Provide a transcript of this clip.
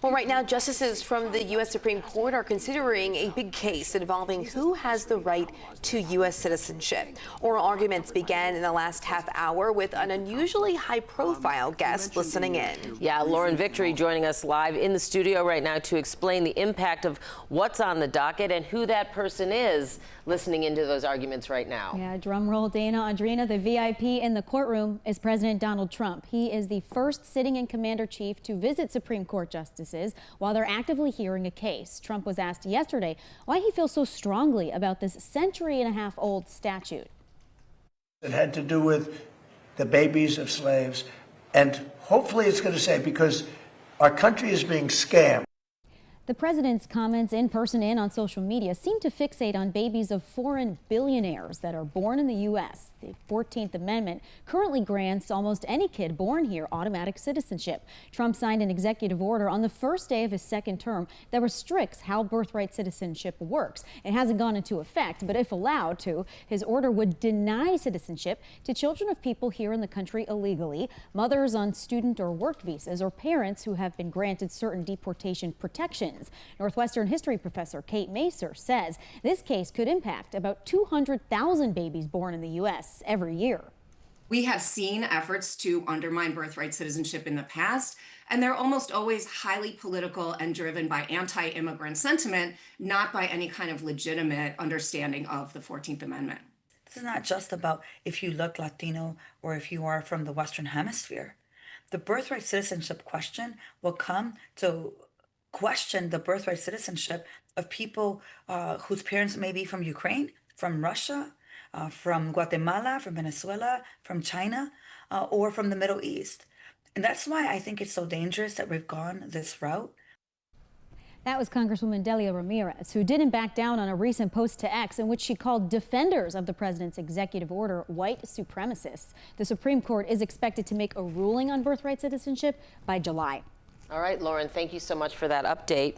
Well, right now, justices from the U.S. Supreme Court are considering a big case involving who has the right to U.S. citizenship. Oral arguments began in the last half hour with an unusually high-profile guest listening in. Yeah, Lauren Victory joining us live in the studio right now to explain the impact of what's on the docket and who that person is listening into those arguments right now. Yeah, drum roll, Dana. Audrina, the VIP in the courtroom is President Donald Trump. He is the first sitting-in commander-chief to visit Supreme Court justices while they're actively hearing a case. Trump was asked yesterday why he feels so strongly about this century-and-a-half-old statute. It had to do with the babies of slaves, and hopefully it's going to say because our country is being scammed. The president's comments in person and on social media seem to fixate on babies of foreign billionaires that are born in the U.S. The 14th Amendment currently grants almost any kid born here automatic citizenship. Trump signed an executive order on the first day of his second term that restricts how birthright citizenship works. It hasn't gone into effect, but if allowed to, his order would deny citizenship to children of people here in the country illegally, mothers on student or work visas, or parents who have been granted certain deportation protections. Northwestern history professor Kate Macer says this case could impact about 200,000 babies born in the U.S. every year. We have seen efforts to undermine birthright citizenship in the past, and they're almost always highly political and driven by anti-immigrant sentiment, not by any kind of legitimate understanding of the 14th Amendment. This is not just about if you look Latino or if you are from the Western Hemisphere. The birthright citizenship question will come to question the birthright citizenship of people whose parents may be from Ukraine, from Russia, from Guatemala, from Venezuela, from China, or from the Middle East. And that's why I think it's so dangerous that we've gone this route. That was Congresswoman Delia Ramirez, who didn't back down on a recent post to X in which she called defenders of the president's executive order white supremacists. The Supreme Court is expected to make a ruling on birthright citizenship by July. All right, Lauren, thank you so much for that update.